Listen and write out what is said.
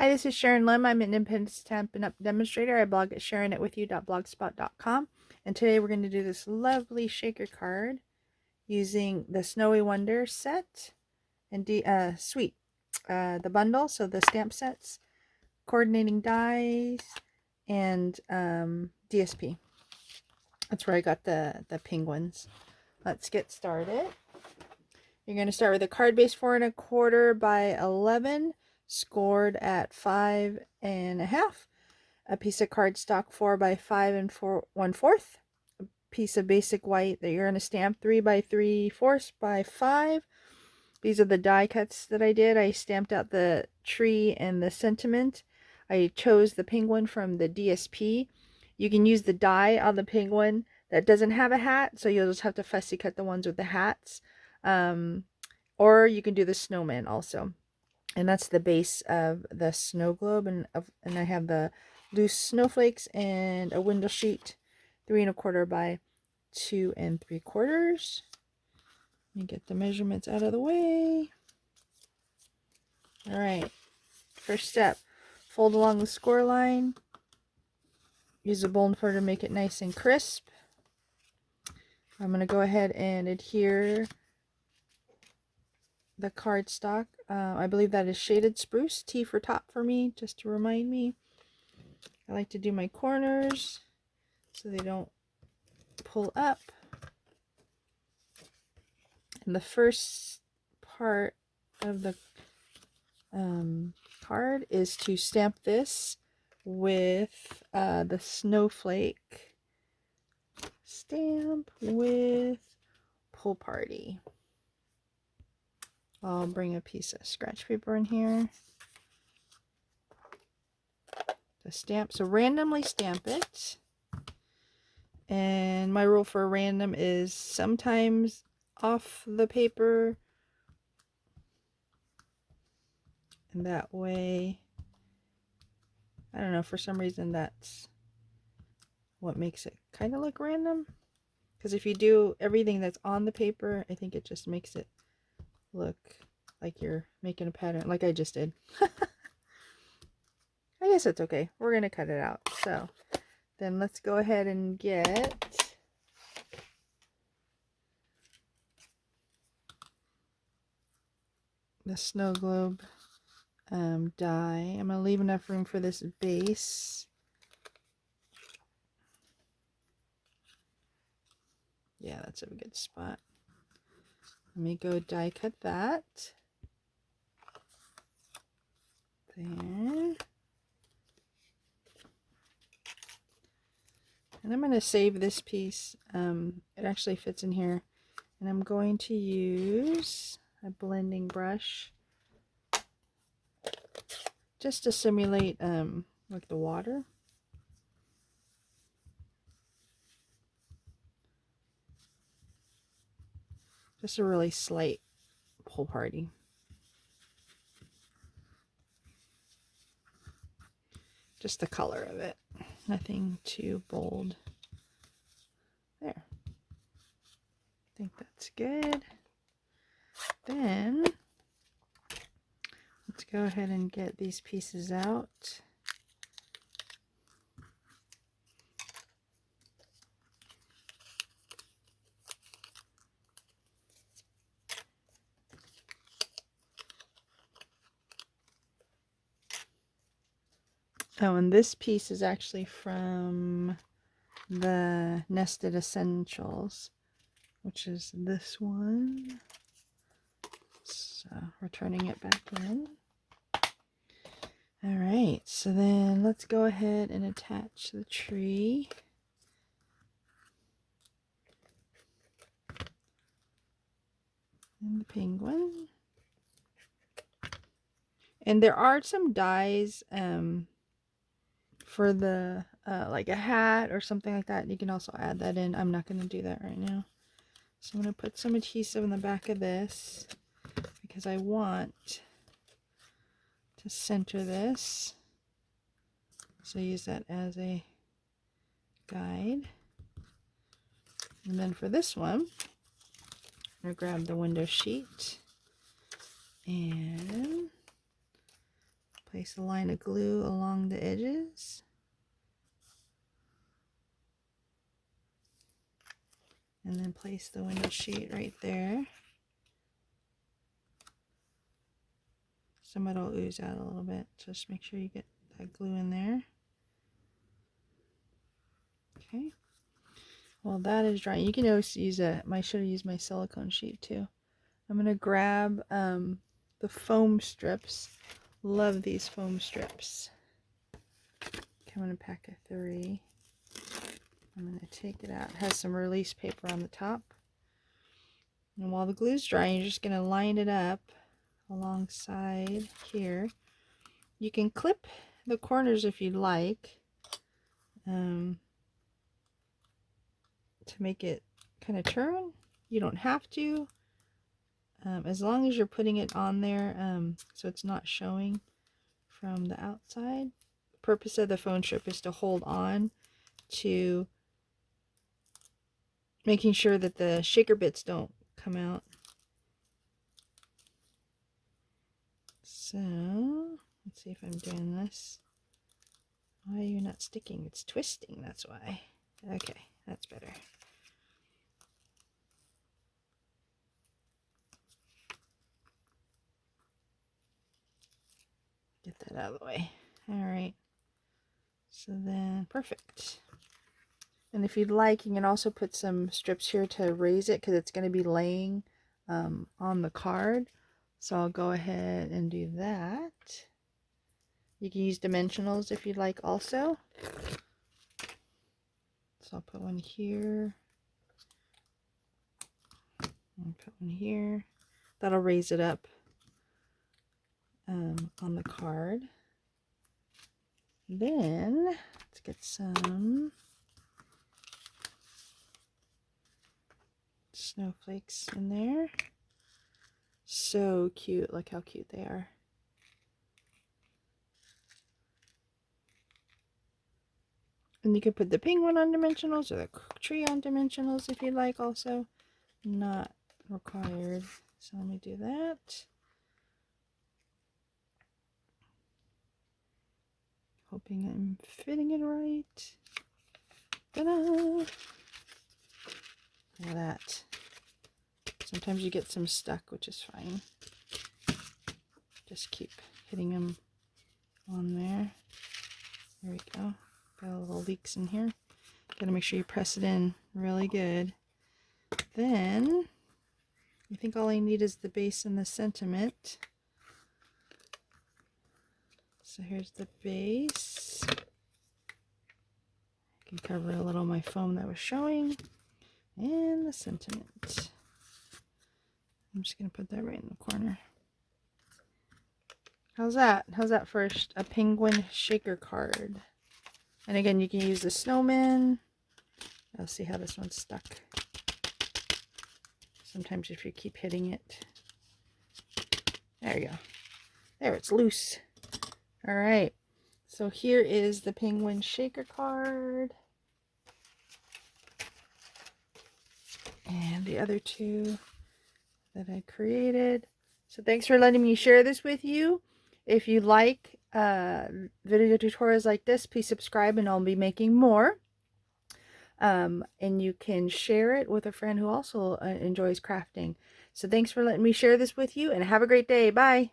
Hi, this is Sharon Lim. I'm an independent Stampin' Demonstrator. I blog at sharonitwithyou.blogspot.com. And today we're going to do this lovely shaker card using the Snowy Wonder set and Sweet, the bundle, so the stamp sets, coordinating dies, and DSP. That's where I got the penguins. Let's get started. You're going to start with a card base 4 1/4 by 11. Scored at 5 1/2, a piece of cardstock 4 by 5 1/4, a piece of basic white that you're going to stamp 3 by 3/4 by 5. These are the die cuts that I did. I stamped out the tree and the sentiment. I chose the penguin from the DSP. You can use the die on the penguin that doesn't have a hat, so you'll just have to fussy cut the ones with the hats. Or you can do the snowman also. And that's the base of the snow globe, and I have the loose snowflakes and a window sheet 3 1/4 by 2 3/4. Let me get the measurements out of the way. All right, first step, fold along the score line. Use a bone folder to make it nice and crisp. I'm going to go ahead and adhere the cardstock. I believe that is shaded spruce, T for top for me, just to remind me. I like to do my corners so they don't pull up. And the first part of the card is to stamp this with the snowflake stamp with Pool Party. I'll bring a piece of scratch paper in here to stamp. So randomly stamp it. And my rule for random is sometimes off the paper. And that way, I don't know, for some reason that's what makes it kind of look random. Because if you do everything that's on the paper, I think it just makes it look like you're making a pattern like I just did. I guess it's okay. We're going to cut it out. So then let's go ahead and get the snow globe die. I'm going to leave enough room for this base. Yeah, that's a good spot. Let me go die cut that. There. And I'm going to save this piece. It actually fits in here. And I'm going to use a blending brush just to simulate like the water. Just a really slight Pool Party. Just the color of it. Nothing too bold. There. I think that's good. Then let's go ahead and get these pieces out. Oh, and this piece is actually from the Nested Essentials, which is this one. So we're turning it back in. All right, so then let's go ahead and attach the tree. And the penguin. And there are some dies for the like a hat or something like that. You can also add that in. I'm not going to do that right now. So I'm going to put some adhesive in the back of this because I want to center this. So use that as a guide. And then for this one, I'm going to grab the window sheet and Place a line of glue along the edges. And then place the window sheet right there. Some of it will ooze out a little bit. Just make sure you get that glue in there. Okay. Well, that is drying. You can always use I should have used my silicone sheet too. I'm going to grab the foam strips. Love these foam strips. Come in a pack of 3. I'm going to take it out. It has some release paper on the top. And while the glue's drying, you're just going to line it up alongside here. You can clip the corners if you'd like, to make it kind of turn. You don't have to, as long as you're putting it on there so it's not showing from the outside. The purpose of the foam strip is to hold on to making sure that the shaker bits don't come out. So let's see if I'm doing this. Why are you not sticking? It's twisting, that's why. Okay, that's better. Get that out of the way. Alright. So then, perfect. And if you'd like, you can also put some strips here to raise it because it's going to be laying on the card. So I'll go ahead and do that. You can use dimensionals if you'd like also. So I'll put one here. And put one here. That'll raise it up on the card. Then let's get some snowflakes in there. So cute. Look how cute they are. And you can put the penguin on dimensionals or the tree on dimensionals if you'd like also. Not required. So let me do that. Hoping I'm fitting it right. Ta-da! Look at that. Sometimes you get some stuck, which is fine. Just keep hitting them on there. There we go. Got little leaks in here. Gotta make sure you press it in really good. Then, I think all I need is the base and the sentiment. So here's the base. I can cover a little of my foam that was showing. And the sentiment. I'm just going to put that right in the corner. How's that? How's that for a penguin shaker card? And again, you can use the snowman. I'll see how this one's stuck. Sometimes if you keep hitting it. There you go. There, it's loose. All right. So here is the penguin shaker card. And the other 2 that I created. So thanks for letting me share this with you. If you like video tutorials like this, please subscribe and I'll be making more. And you can share it with a friend who also enjoys crafting. So thanks for letting me share this with you and have a great day. Bye.